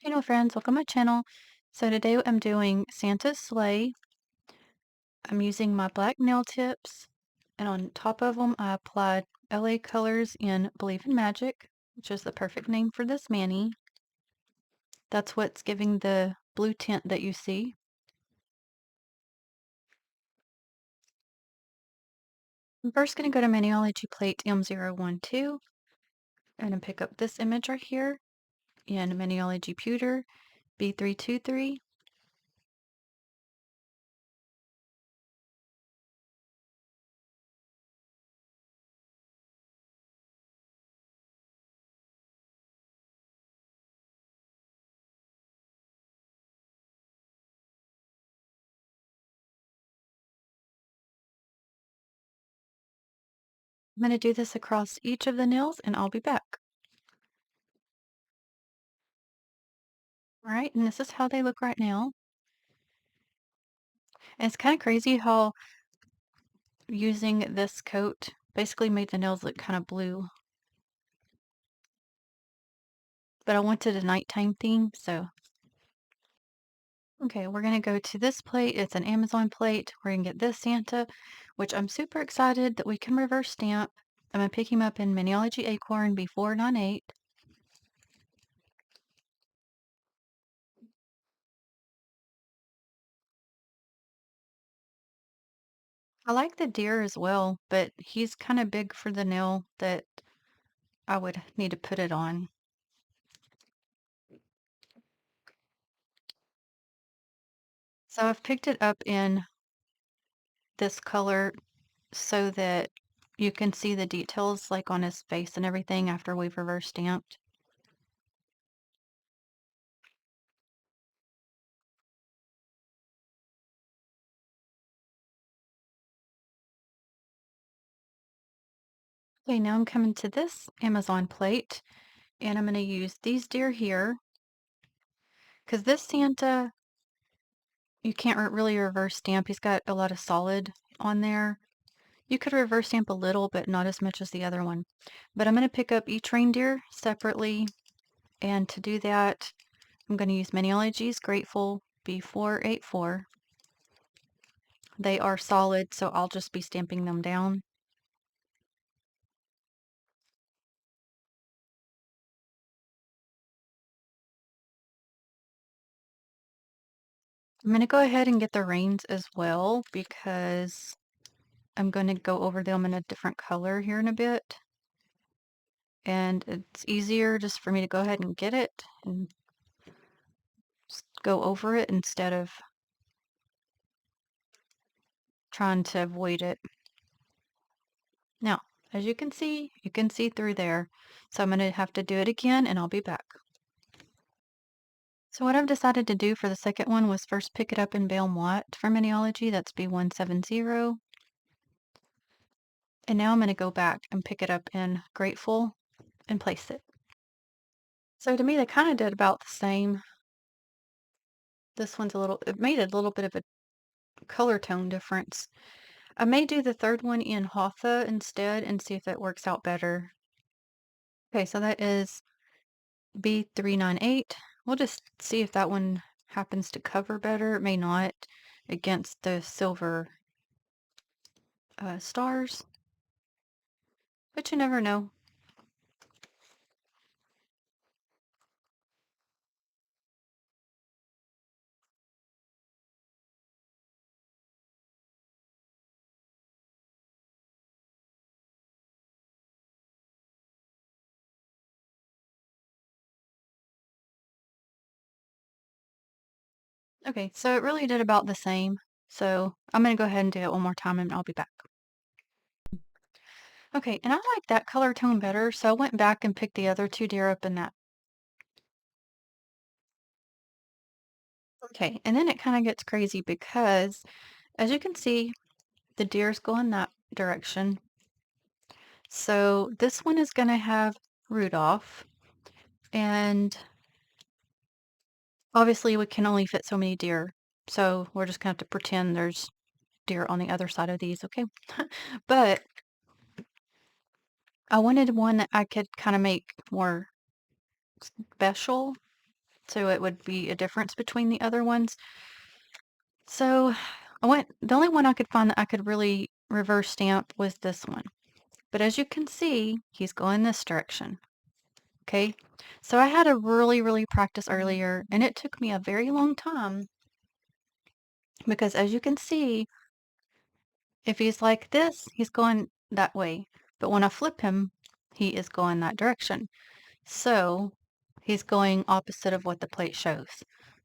Hello friends, welcome to my channel. So today I'm doing Santa's sleigh. I'm using my black nail tips, and on top of them I applied LA Colors in Believe in Magic, which is the perfect name for this mani. That's what's giving the blue tint that you see. I'm first going to go to Maniology Plate M012 and pick up this image right here in Maniology Pewter B323. I'm going to do this across each of the nails and I'll be back. All right, and this is how they look right now. And it's kind of crazy how using this coat basically made the nails look kind of blue. But I wanted a nighttime theme, so. Okay, we're going to go to this plate. It's an Amazon plate. We're going to get this Santa, which I'm super excited that we can reverse stamp. I'm going to pick him up in Maniology Acorn B498. I like the deer as well, but he's kind of big for the nail that I would need to put it on. So I've picked it up in this color so that you can see the details like on his face and everything after we've reverse stamped. Okay, now I'm coming to this Amazon plate and I'm going to use these deer here because this Santa, you can't really reverse stamp. He's got a lot of solid on there. You could reverse stamp a little, but not as much as the other one. But I'm going to pick up each reindeer separately. And to do that, I'm going to use Maniology's Grateful B484. They are solid, so I'll just be stamping them down. I'm going to go ahead and get the reins as well because I'm going to go over them in a different color here in a bit. And it's easier just for me to go ahead and get it and just go over it instead of trying to avoid it. Now, as you can see through there. So I'm going to have to do it again and I'll be back. So what I've decided to do for the second one was first pick it up in Bale Watt for Maniology. That's B170. And now I'm going to go back and pick it up in Grateful and place it. So to me, they kind of did about the same. This one's it made a little bit of a color tone difference. I may do the third one in Hatha instead and see if that works out better. Okay, so that is B398. We'll just see if that one happens to cover better. It may not against the silver stars, but you never know. Okay, so it really did about the same. So I'm going to go ahead and do it one more time and I'll be back. Okay, and I like that color tone better, so I went back and picked the other two deer up in that. Okay, and then it kind of gets crazy because, as you can see, the deer's going that direction. So this one is going to have Rudolph, and obviously we can only fit so many deer, so we're just going to have to pretend there's deer on the other side of these, okay? But I wanted one that I could kind of make more special. so it would be a difference between the other ones. So the only one I could find that I could really reverse stamp was this one. But as you can see, he's going this direction. Okay. So I had to really, really practice earlier, and it took me a very long time because as you can see, if he's like this, he's going that way. But when I flip him, he is going that direction. So he's going opposite of what the plate shows.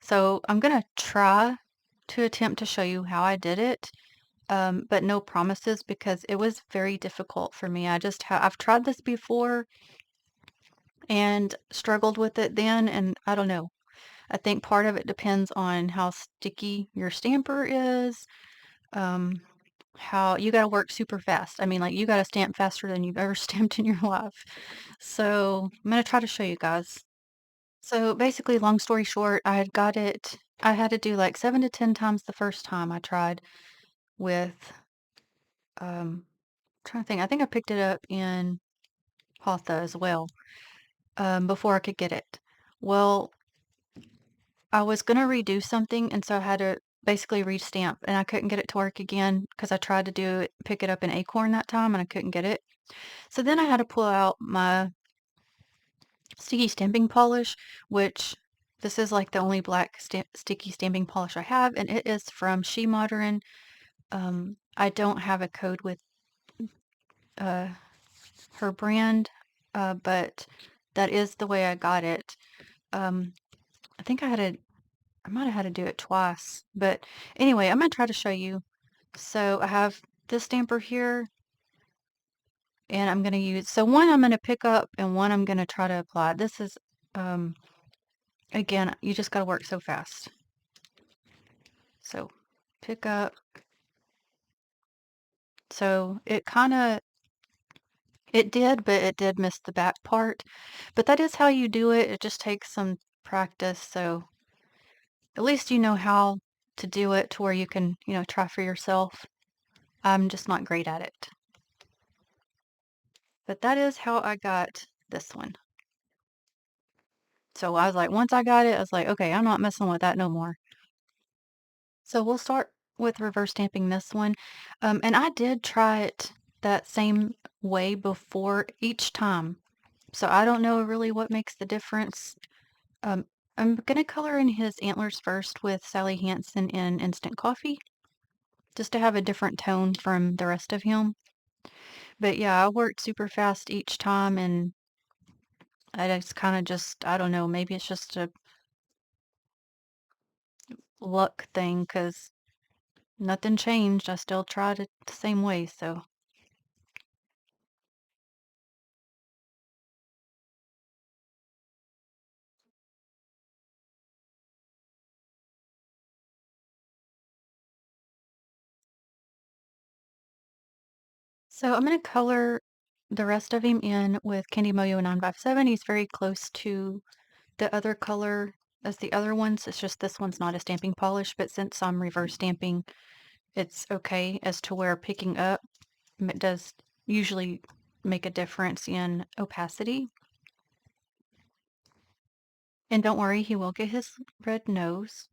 So I'm going to try to attempt to show you how I did it, but no promises because it was very difficult for me. I've tried this before and struggled with it then, and I don't know. I think part of it depends on how sticky your stamper is, um, how you got to work super fast. I mean, like you got to stamp faster than you've ever stamped in your life. So I'm going to try to show you guys. So basically, long story short, I had to do like 7 to 10 times the first time I tried with, trying to think, I think I picked it up in Hatha as well, before I could get it. Well, I was gonna redo something, and so I had to basically restamp, and I couldn't get it to work again because I tried to pick it up in Acorn that time, and I couldn't get it. So then I had to pull out my sticky stamping polish, which this is like the only black sticky stamping polish I have, and it is from She Modern. I don't have a code with uh, her brand, but that is the way I got it. Um, I think I might have had to do it twice, but anyway, I'm gonna try to show you. So I have this stamper here, and I'm gonna use, so one I'm gonna pick up and one I'm gonna try to apply. This is, um, again, you just gotta work so fast. So pick up. So it did, but it did miss the back part. But that is how you do it. It just takes some practice. So at least you know how to do it to where you can, try for yourself. I'm just not great at it. But that is how I got this one. So I was like, once I got it, I was like, okay, I'm not messing with that no more. So we'll start with reverse stamping this one. And I did try it that same way before each time. So I don't know really what makes the difference. Um, I'm gonna color in his antlers first with Sally Hansen in Instant Coffee, just to have a different tone from the rest of him. But yeah, I worked super fast each time, and it's kind of just, I don't know, maybe it's just a luck thing because nothing changed. I still tried it the same way, so. So I'm gonna color the rest of him in with Candy Moyo 957. He's very close to the other color as the other ones. It's just this one's not a stamping polish, but since I'm reverse stamping, it's okay as to where picking up it does usually make a difference in opacity. And don't worry, he will get his red nose.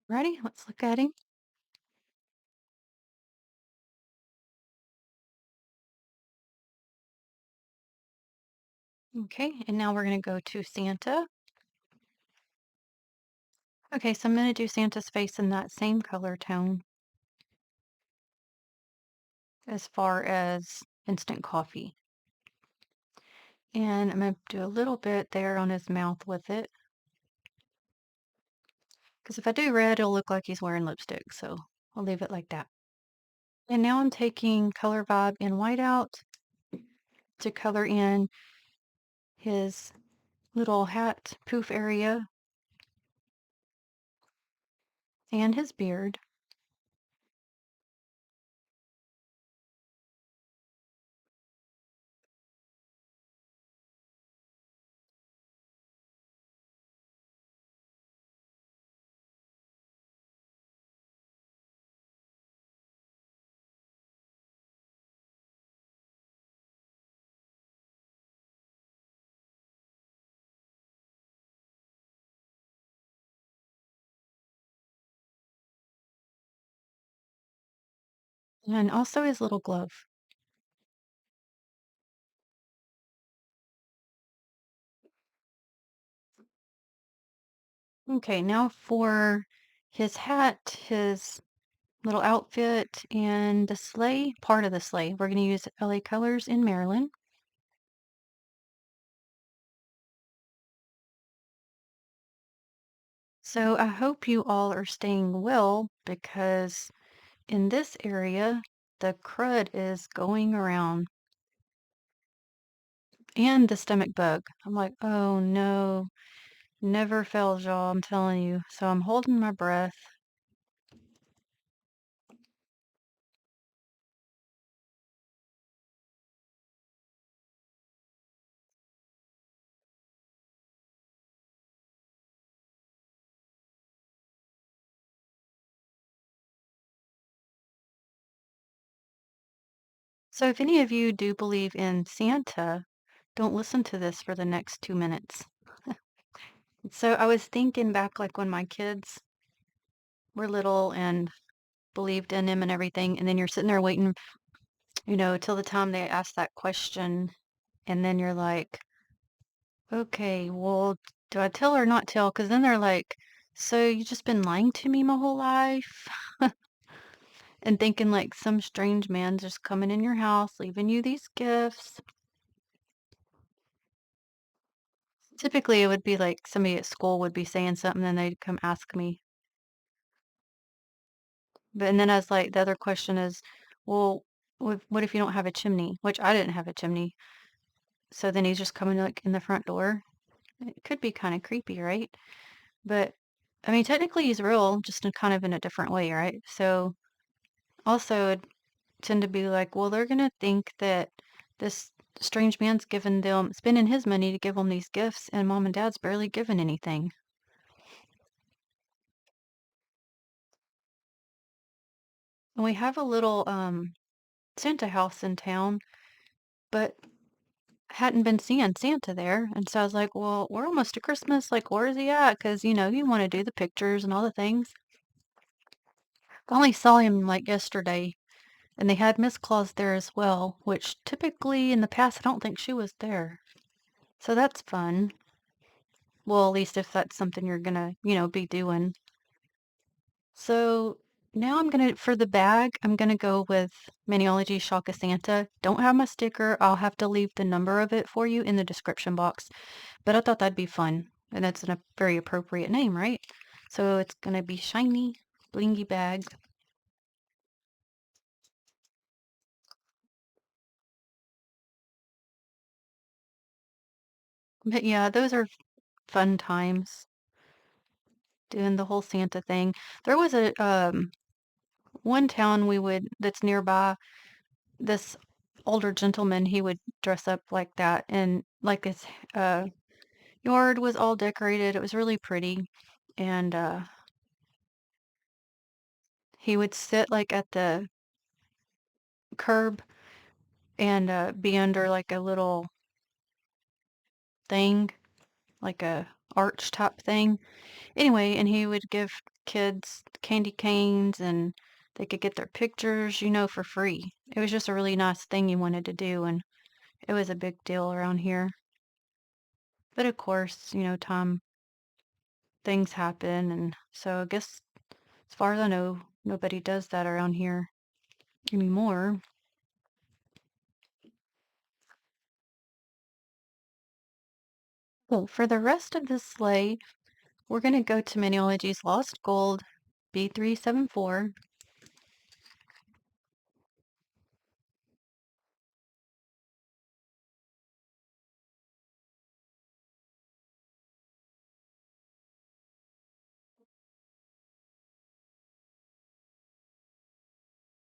Ready? Let's look at him. Okay, and now we're going to go to Santa. Okay, so I'm going to do Santa's face in that same color tone as far as instant coffee. And I'm going to do a little bit there on his mouth with it. Because if I do red, it'll look like he's wearing lipstick, so I'll leave it like that. And now I'm taking Color Vibe in whiteout to color in his little hat poof area and his beard. And also his little glove. Okay, now for his hat, his little outfit, and the sleigh, part of the sleigh. We're going to use LA Colors in Maryland. So I hope you all are staying well because in this area, the crud is going around and the stomach bug. I'm like, oh no, never fails, y'all. I'm telling you. So I'm holding my breath. So if any of you do believe in Santa, don't listen to this for the next 2 minutes. So I was thinking back like when my kids were little and believed in him and everything, and then you're sitting there waiting, till the time they ask that question, and then you're like, okay, well, do I tell or not tell? Because then they're like, so you just been lying to me my whole life? And thinking like some strange man just coming in your house, leaving you these gifts. Typically, it would be like somebody at school would be saying something, and they'd come ask me. But and then I was like, the other question is, well, what if you don't have a chimney? Which I didn't have a chimney. So then he's just coming like in the front door. It could be kind of creepy, right? But I mean, technically he's real, just in kind of in a different way, right? So also it'd tend to be like, well, they're gonna think that this strange man's giving them, spending his money to give them these gifts, and mom and dad's barely given anything. And we have a little Santa house in town, but hadn't been seeing Santa there. And so I was like, well, we're almost to Christmas. Like, where is he at? Because, you want to do the pictures and all the things. I only saw him like yesterday, and they had Miss Claus there as well, which typically in the past, I don't think she was there. So that's fun. Well, at least if that's something you're gonna, be doing. So now for the bag, I'm gonna go with Maniology Shaka Santa. Don't have my sticker. I'll have to leave the number of it for you in the description box. But I thought that'd be fun. And that's a very appropriate name, right? So it's gonna be shiny, blingy bag. But yeah, those are fun times doing the whole Santa thing. There was a one town that's nearby, this older gentleman, he would dress up like that, and like his uh yard was all decorated. It was really pretty. And he would sit like at the curb and be under like a little thing, like a arch top thing. Anyway, and he would give kids candy canes and they could get their pictures, for free. It was just a really nice thing you wanted to do, and it was a big deal around here. But of course, time things happen, and so I guess as far as I know, nobody does that around here anymore. Well, for the rest of the sleigh, We're going to go to Maniology's Lost Gold B374.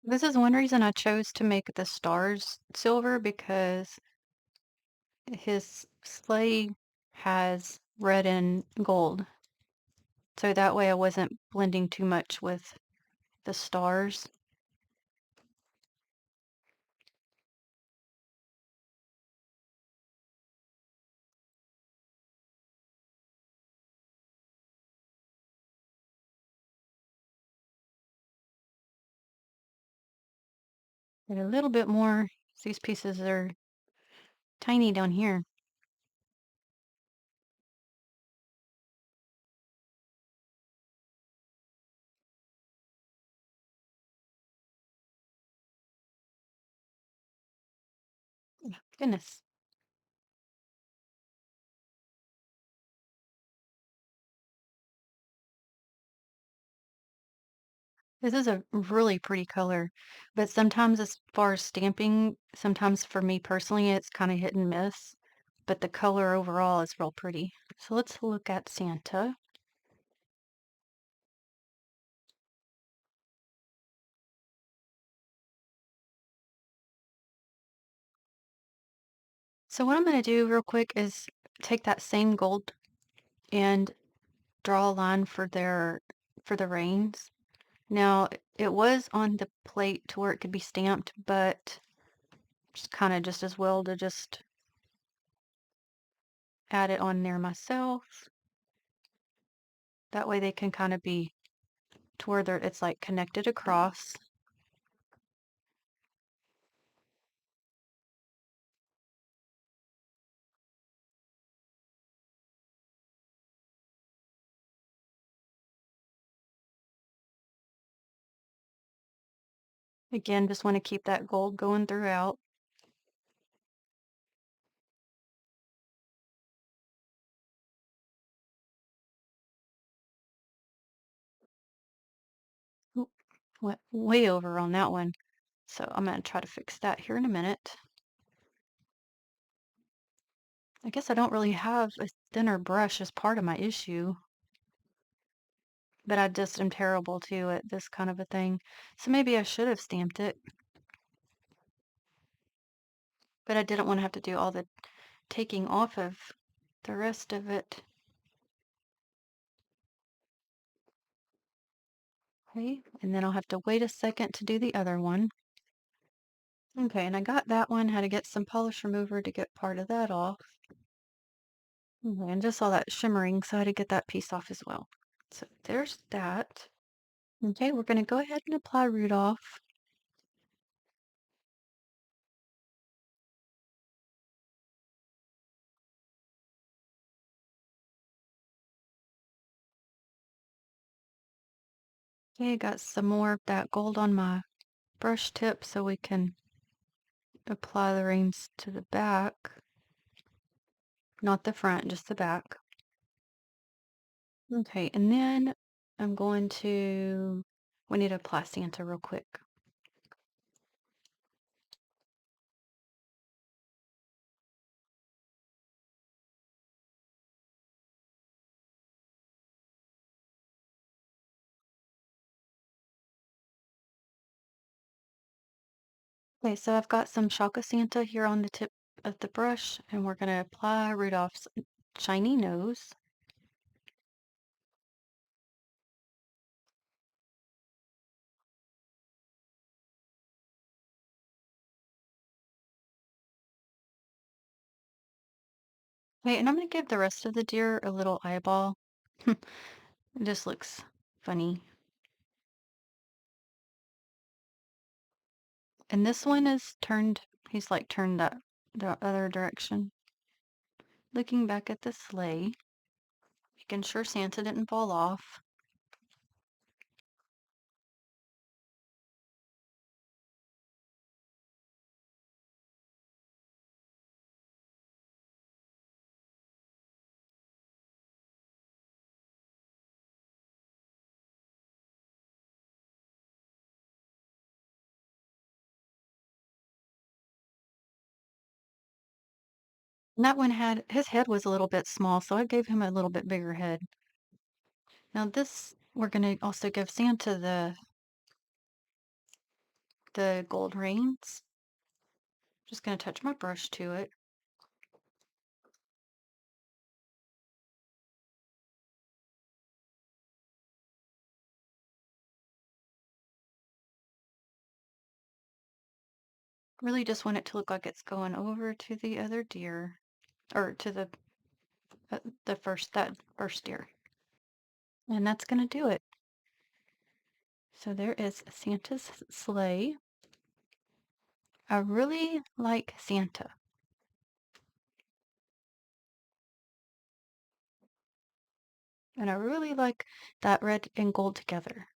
This is one reason I chose to make the stars silver because his sleigh has red and gold. So that way I wasn't blending too much with the stars. Get a little bit more. These pieces are tiny down here. Goodness. This is a really pretty color, but sometimes as far as stamping, sometimes for me personally, it's kind of hit and miss, but the color overall is real pretty. So let's look at Santa. So what I'm going to do real quick is take that same gold and draw a line for the reins. Now, it was on the plate to where it could be stamped, but just kind of just as well to just add it on there myself. That way they can kind of be to where it's like connected across. Again, just want to keep that gold going throughout. Oop, went way over on that one. So I'm going to try to fix that here in a minute. I guess I don't really have a thinner brush as part of my issue, but I just am terrible too at this kind of a thing. So maybe I should have stamped it, but I didn't want to have to do all the taking off of the rest of it. Okay, and then I'll have to wait a second to do the other one. Okay, and I got that one, had to get some polish remover to get part of that off. Okay, and just saw that shimmering, so I had to get that piece off as well. So there's that. Okay, we're going to go ahead and apply Rudolph. Okay, got some more of that gold on my brush tip so we can apply the reins to the back. Not the front, just the back. Okay, and then I'm going to, we need to apply Santa real quick. Okay, so I've got some Shaka Santa here on the tip of the brush, and we're going to apply Rudolph's shiny nose. Okay, and I'm going to give the rest of the deer a little eyeball. It just looks funny. And this one is turned, he's like turned that the other direction. Looking back at the sleigh, making sure Santa didn't fall off. And that one had his head was a little bit small, so I gave him a little bit bigger head. Now this, we're gonna also give Santa the gold rings. Just gonna touch my brush to it. Really just want it to look like it's going over to the other deer, or to that first deer. And that's gonna do it. So there is Santa's sleigh. I really like Santa. And I really like that red and gold together.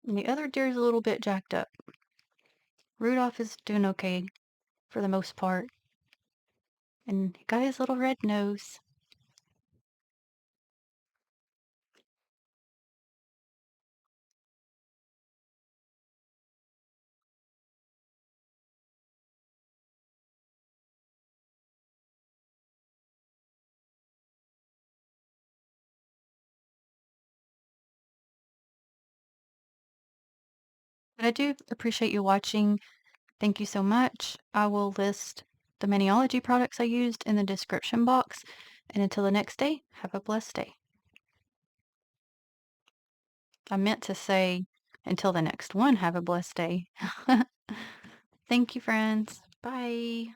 And the other deer is a little bit jacked up. Rudolph is doing okay for the most part. And he got his little red nose. But I do appreciate you watching. Thank you so much. I will list the Maniology products I used in the description box. And until the next day, have a blessed day. I meant to say, until the next one, have a blessed day. Thank you, friends. Bye.